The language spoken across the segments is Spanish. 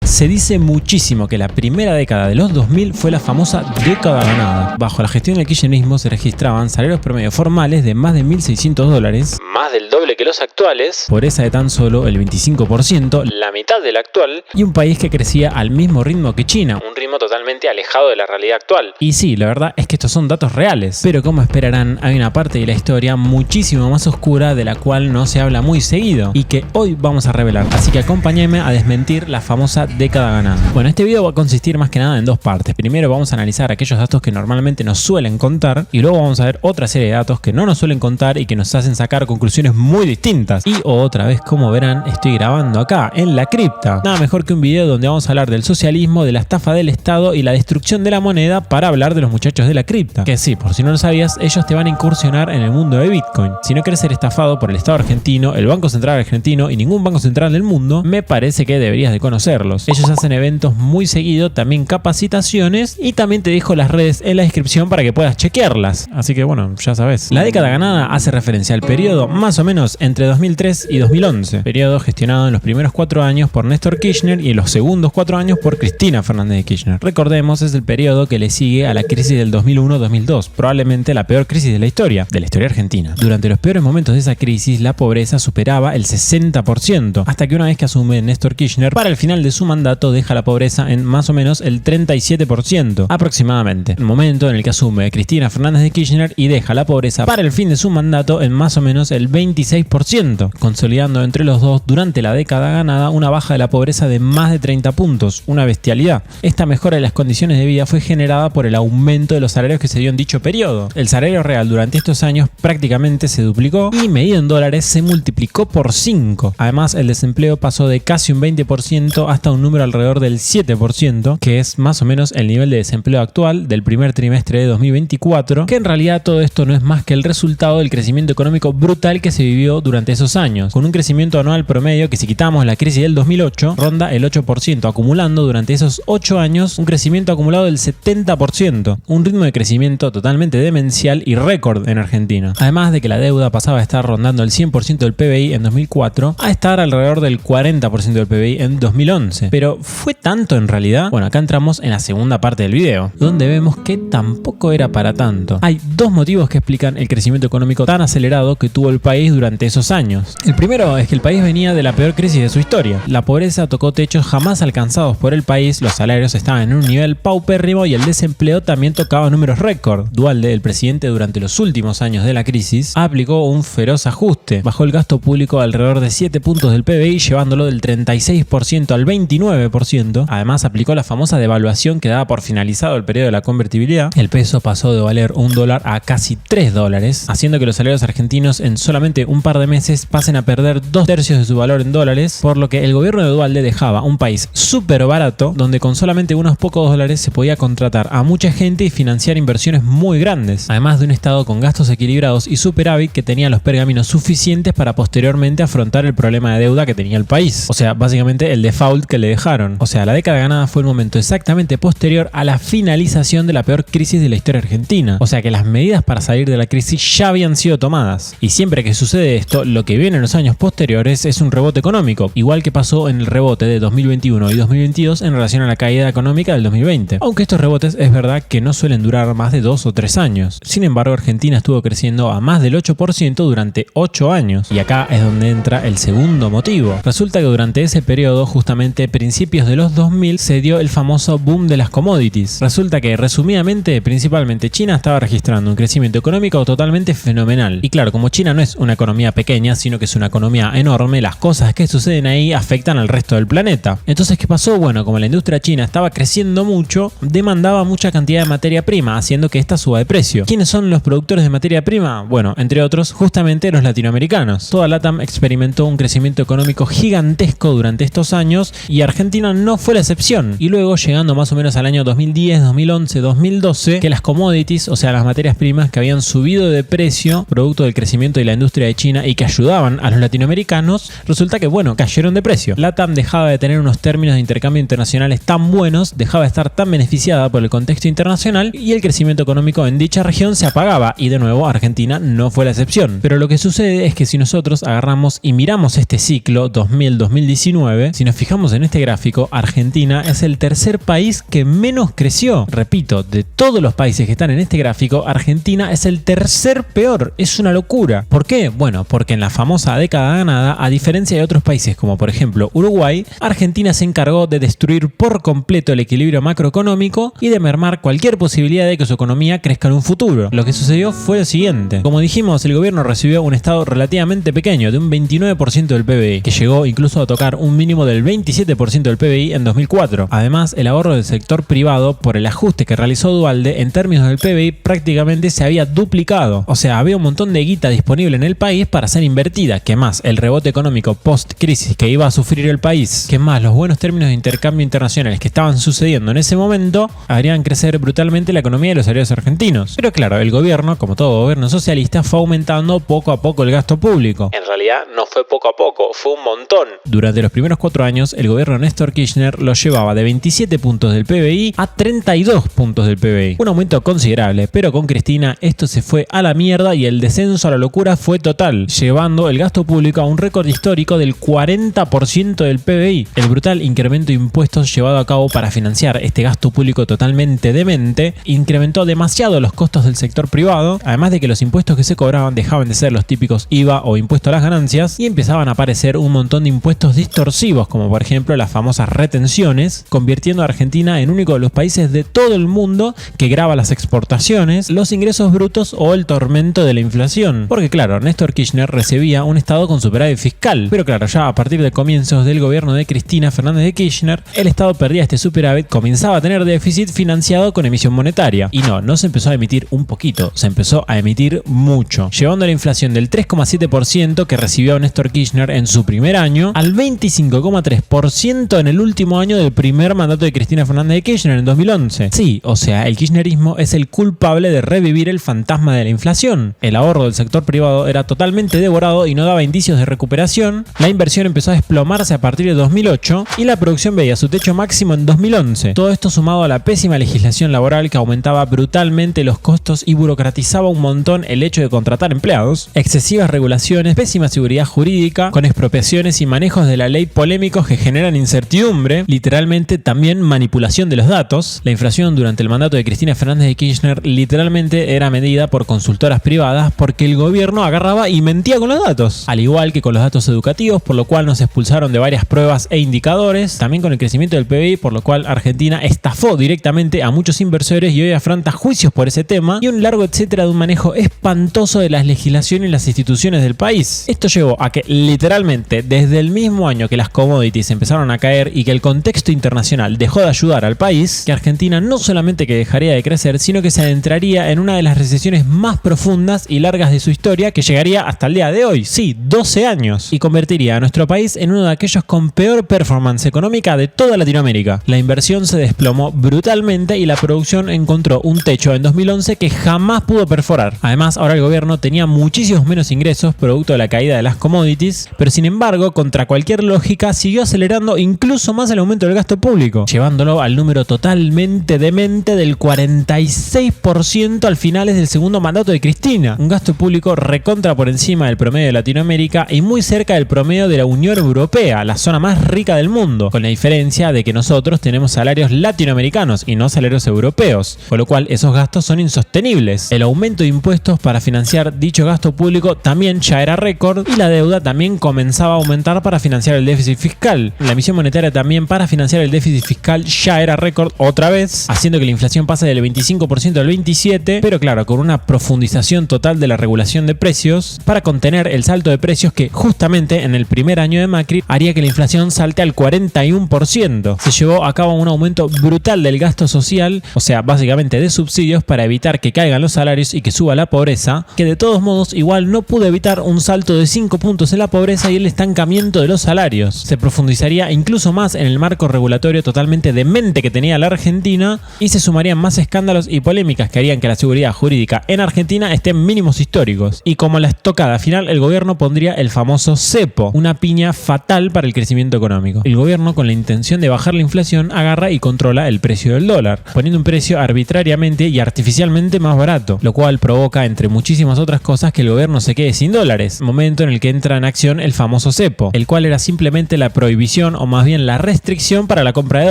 Se dice muchísimo que la primera década de los 2000 fue la famosa década ganada. Bajo la gestión del kirchnerismo se registraban salarios promedio formales de más de $1.600, más del doble que los actuales, pobreza de tan solo el 25%, la mitad del actual, y un país que crecía al mismo ritmo que China, un ritmo totalmente alejado de la realidad actual. Y sí, la verdad es que estos son datos reales, pero como esperarán, hay una parte de la historia muchísimo más oscura de la cual no se habla muy seguido y que hoy vamos a revelar, así que acompáñenme a desmentir la famosa década ganada. Bueno, este video va a consistir más que nada en dos partes. Primero vamos a analizar aquellos datos que normalmente nos suelen contar y luego vamos a ver otra serie de datos que no nos suelen contar y que nos hacen sacar conclusiones muy distintas. Y otra vez, como verán, estoy grabando acá, en la cripta. Nada mejor que un video donde vamos a hablar del socialismo, de la estafa del Estado y la destrucción de la moneda para hablar de los muchachos de la cripta. Que sí, por si no lo sabías, ellos te van a incursionar en el mundo de Bitcoin. Si no quieres ser estafado por el Estado argentino, el Banco Central argentino y ningún banco central del mundo, me parece que deberías de conocerlos. Ellos hacen eventos muy seguido, también capacitaciones y también te dejo las redes en la descripción para que puedas chequearlas. Así que bueno, ya sabes. La década ganada hace referencia al periodo más o menos entre 2003 y 2011. Periodo gestionado en los primeros 4 años por Néstor Kirchner y en los segundos 4 años por Cristina Fernández de Kirchner. Recordemos, es el periodo que le sigue a la crisis del 2001-2002, probablemente la peor crisis de la historia argentina. Durante los peores momentos de esa crisis, la pobreza superaba el 60%, hasta que una vez que asume Néstor Kirchner, para el final de su mandato deja la pobreza en más o menos el 37% aproximadamente. El momento en el que asume Cristina Fernández de Kirchner y deja la pobreza para el fin de su mandato en más o menos el 26%, consolidando entre los dos durante la década ganada una baja de la pobreza de más de 30 puntos, una bestialidad. Esta mejora de las condiciones de vida fue generada por el aumento de los salarios que se dio en dicho periodo. El salario real durante estos años prácticamente se duplicó y medido en dólares se multiplicó por 5. Además, el desempleo pasó de casi un 20% hasta un número alrededor del 7%, que es más o menos el nivel de desempleo actual del primer trimestre de 2024, que en realidad todo esto no es más que el resultado del crecimiento económico brutal que se vivió durante esos años, con un crecimiento anual promedio que, si quitamos la crisis del 2008, ronda el 8%, acumulando durante esos 8 años un crecimiento acumulado del 70%, un ritmo de crecimiento totalmente demencial y récord en Argentina. Además de que la deuda pasaba a estar rondando el 100% del PBI en 2004 a estar alrededor del 40% del PBI en 2011. Pero ¿fue tanto en realidad? Bueno, acá entramos en la segunda parte del video, donde vemos que tampoco era para tanto. Hay dos motivos que explican el crecimiento económico tan acelerado que tuvo el país durante esos años. El primero es que el país venía de la peor crisis de su historia. La pobreza tocó techos jamás alcanzados por el país, los salarios estaban en un nivel paupérrimo y el desempleo también tocaba números récord. Duhalde, el presidente, durante los últimos años de la crisis, aplicó un feroz ajuste. Bajó el gasto público alrededor de 7 puntos del PBI, llevándolo del 36% al 29%. Además, aplicó la famosa devaluación que daba por finalizado el periodo de la convertibilidad. El peso pasó de valer $1 a casi $3, haciendo que los salarios argentinos en solamente un par de meses pasen a perder 2/3 de su valor en dólares, por lo que el gobierno de Duhalde dejaba un país súper barato, donde con solamente unos pocos dólares se podía contratar a mucha gente y financiar inversiones muy grandes, además de un estado con gastos equilibrados y superávit que tenía los pergaminos suficientes para posteriormente afrontar el problema de deuda que tenía el país. O sea, básicamente el default que le dejaron. O sea, la década ganada fue el momento exactamente posterior a la finalización de la peor crisis de la historia argentina. O sea que las medidas para salir de la crisis ya habían sido tomadas. Y siempre que sucede esto, lo que viene en los años posteriores es un rebote económico, igual que pasó en el rebote de 2021 y 2022 en relación a la caída económica del 2020. Aunque estos rebotes es verdad que no suelen durar más de 2 o 3 años. Sin embargo, Argentina estuvo creciendo a más del 8% durante 8 años. Y acá es donde entra el segundo motivo. Resulta que durante ese periodo, justamente principios de los 2000, se dio el famoso boom de las commodities. Resulta que, resumidamente, principalmente China estaba registrando un crecimiento económico totalmente fenomenal. Y claro, como China no es una economía pequeña, sino que es una economía enorme, las cosas que suceden ahí afectan al resto del planeta. Entonces, ¿qué pasó? Bueno, como la industria china estaba creciendo mucho, demandaba mucha cantidad de materia prima, haciendo que esta suba de precio. ¿Quiénes son los productores de materia prima? Bueno, entre otros, justamente los latinoamericanos. Toda LATAM experimentó un crecimiento económico gigantesco durante estos años y Argentina no fue la excepción. Y luego, llegando más o menos al año 2010, 2011, 2012, que las commodities, o sea, las materias primas que habían subido de precio producto del crecimiento de la industria de China y que ayudaban a los latinoamericanos, resulta que, bueno, cayeron de precio. LATAM dejaba de tener unos términos de intercambio internacionales tan buenos, dejaba de estar tan beneficiada por el contexto internacional y el crecimiento económico en dicha región se apagaba y, de nuevo, Argentina no fue la excepción. Pero lo que sucede es que si nosotros agarramos y miramos este ciclo 2000-2019, si nos fijamos en este este gráfico, Argentina es el tercer país que menos creció. Repito, de todos los países que están en este gráfico, Argentina es el tercer peor. Es una locura. ¿Por qué? Bueno, porque en la famosa década ganada, a diferencia de otros países como por ejemplo Uruguay, Argentina se encargó de destruir por completo el equilibrio macroeconómico y de mermar cualquier posibilidad de que su economía crezca en un futuro. Lo que sucedió fue lo siguiente. Como dijimos, el gobierno recibió un estado relativamente pequeño, de un 29% del PBI, que llegó incluso a tocar un mínimo del 27% del PBI en 2004. Además, el ahorro del sector privado, por el ajuste que realizó Duhalde en términos del PBI, prácticamente se había duplicado. O sea, había un montón de guita disponible en el país para ser invertida, que más el rebote económico post-crisis que iba a sufrir el país, que más los buenos términos de intercambio internacionales que estaban sucediendo en ese momento, harían crecer brutalmente la economía de los salarios argentinos. Pero claro, el gobierno, como todo gobierno socialista, fue aumentando poco a poco el gasto público. En realidad no fue poco a poco, fue un montón. Durante los primeros 4 años, el gobierno de Néstor Kirchner lo llevaba de 27 puntos del PBI a 32 puntos del PBI. Un aumento considerable, pero con Cristina esto se fue a la mierda y el descenso a la locura fue total, llevando el gasto público a un récord histórico del 40% del PBI. El brutal incremento de impuestos llevado a cabo para financiar este gasto público totalmente demente incrementó demasiado los costos del sector privado, además de que los impuestos que se cobraban dejaban de ser los típicos IVA o impuesto a las ganancias y empezaban a aparecer un montón de impuestos distorsivos, como por ejemplo las famosas retenciones, convirtiendo a Argentina en único de los países de todo el mundo que grava las exportaciones, los ingresos brutos o el tormento de la inflación. Porque claro, Néstor Kirchner recibía un estado con superávit fiscal, pero claro, ya a partir de comienzos del gobierno de Cristina Fernández de Kirchner, el estado perdía este superávit, comenzaba a tener déficit financiado con emisión monetaria. Y no se empezó a emitir un poquito, se empezó a emitir mucho, llevando la inflación del 3,7% que recibió Néstor Kirchner en su primer año al 25,3% en el último año del primer mandato de Cristina Fernández de Kirchner en 2011. Sí, o sea, el kirchnerismo es el culpable de revivir el fantasma de la inflación. El ahorro del sector privado era totalmente devorado y no daba indicios de recuperación, la inversión empezó a desplomarse a partir de 2008 y la producción veía su techo máximo en 2011. Todo esto sumado a la pésima legislación laboral que aumentaba brutalmente los costos y burocratizaba un montón el hecho de contratar empleados, excesivas regulaciones, pésima seguridad jurídica, con expropiaciones y manejos de la ley polémicos que generan incertidumbre, literalmente también manipulación de los datos. La inflación durante el mandato de Cristina Fernández de Kirchner literalmente era medida por consultoras privadas porque el gobierno agarraba y mentía con los datos, al igual que con los datos educativos, por lo cual nos expulsaron de varias pruebas e indicadores, también con el crecimiento del PBI, por lo cual Argentina estafó directamente a muchos inversores y hoy afronta juicios por ese tema y un largo etcétera de un manejo espantoso de las legislaciones y las instituciones del país. Esto llevó a que literalmente desde el mismo año que las commodities empezaron a caer y que el contexto internacional dejó de ayudar al país, que Argentina no solamente que dejaría de crecer, sino que se adentraría en una de las recesiones más profundas y largas de su historia, que llegaría hasta el día de hoy, sí, 12 años, y convertiría a nuestro país en uno de aquellos con peor performance económica de toda Latinoamérica. La inversión se desplomó brutalmente y la producción encontró un techo en 2011 que jamás pudo perforar. Además, ahora el gobierno tenía muchísimos menos ingresos producto de la caída de las commodities, pero sin embargo, contra cualquier lógica, siguió acelerando incluso más el aumento del gasto público, llevándolo al número totalmente demente del 46% al finales del segundo mandato de Cristina. Un gasto público recontra por encima del promedio de Latinoamérica y muy cerca del promedio de la Unión Europea, la zona más rica del mundo, con la diferencia de que nosotros tenemos salarios latinoamericanos y no salarios europeos, con lo cual esos gastos son insostenibles. El aumento de impuestos para financiar dicho gasto público también ya era récord y la deuda también comenzaba a aumentar para financiar el déficit fiscal. La emisión monetaria también para financiar el déficit fiscal ya era récord otra vez, haciendo que la inflación pase del 25% al 27%, pero claro, con una profundización total de la regulación de precios para contener el salto de precios que justamente en el primer año de Macri haría que la inflación salte al 41%. Se llevó a cabo un aumento brutal del gasto social, o sea, básicamente de subsidios para evitar que caigan los salarios y que suba la pobreza, que de todos modos igual no pudo evitar un salto de 5 puntos en la pobreza y el estancamiento de los salarios. Se profundizaría incluso más en el marco regulatorio totalmente demente que tenía la Argentina y se sumarían más escándalos y polémicas que harían que la seguridad jurídica en Argentina esté en mínimos históricos. Y como la estocada final, el gobierno pondría el famoso cepo, una piña fatal para el crecimiento económico. El gobierno, con la intención de bajar la inflación, agarra y controla el precio del dólar, poniendo un precio arbitrariamente y artificialmente más barato, lo cual provoca, entre muchísimas otras cosas, que el gobierno se quede sin dólares, momento en el que entra en acción el famoso cepo, el cual era simplemente la prohibición o más bien la restricción para la compra de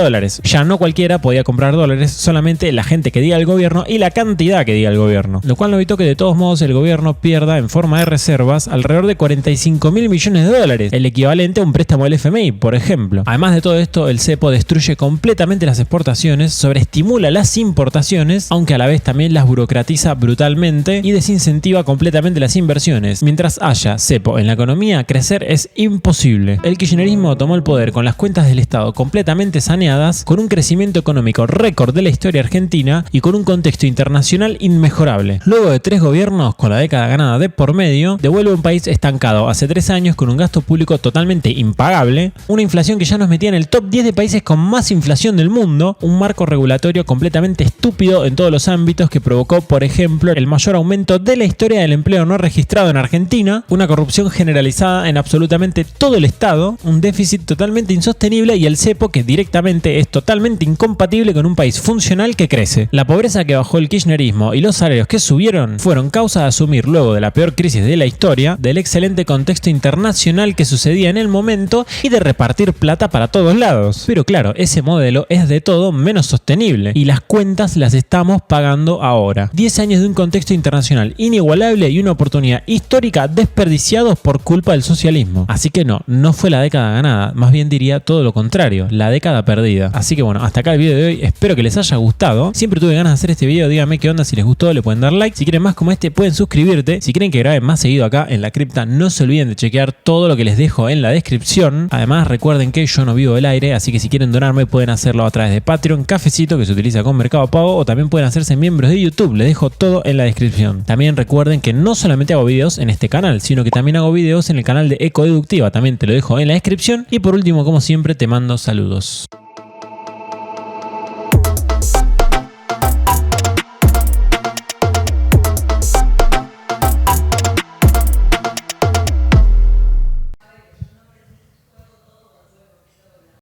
dólares. Ya no cualquiera podía comprar dólares, solamente la gente que diga el gobierno y la cantidad que diga el gobierno, lo cual no evitó que de todos modos el gobierno pierda en forma de reservas alrededor de 45.000 millones de dólares, el equivalente a un préstamo del FMI, por ejemplo. Además de todo esto, el cepo destruye completamente las exportaciones, sobreestimula las importaciones, aunque a la vez también las burocratiza brutalmente y desincentiva completamente las inversiones. Mientras haya cepo en la economía, crecer es imposible. El kirchnerismo tomó el poder con las cuentas del Estado completamente saneadas, con un crecimiento económico récord de la historia argentina y con un contexto internacional inmejorable. Luego de 3 gobiernos, con la década ganada de por medio, devuelve un país estancado hace 3 años con un gasto público totalmente impagable, una inflación que ya nos metía en el top 10 de países con más inflación del mundo, un marco regulatorio completamente estúpido en todos los ámbitos que provocó, por ejemplo, el mayor aumento de la historia del empleo no registrado en Argentina, una corrupción generalizada en absolutamente todo el Estado, un déficit totalmente insostenible y el cepo que directamente es totalmente incompatible con un país funcional que crece. La pobreza que bajó el kirchnerismo y los salarios que subieron fueron causa de asumir luego de la peor crisis de la historia, del excelente contexto internacional que sucedía en el momento y de repartir plata para todos lados. Pero claro, ese modelo es de todo menos sostenible y las cuentas las estamos pagando ahora. 10 años de un contexto internacional inigualable y una oportunidad histórica desperdiciados por culpa del socialismo. Así que no fue la década ganada, más bien diría todo lo contrario, la década perdida. Así que bueno, hasta acá el video de hoy, espero que les haya gustado. Siempre tuve ganas de hacer este video, díganme qué onda, si les gustó le pueden dar like, si quieren más como este pueden suscribirte, si quieren que grabe más seguido acá en la cripta no se olviden de chequear todo lo que les dejo en la descripción. Además recuerden que yo no vivo del aire, así que si quieren donarme pueden hacerlo a través de Patreon, Cafecito que se utiliza con Mercado Pago, o también pueden hacerse miembros de YouTube, les dejo todo en la descripción. También recuerden que no solamente hago videos en este canal, sino que también hago videos en el canal de Ecodeductiva, también te lo dejo en la descripción. Y por último, como siempre, te mando saludos.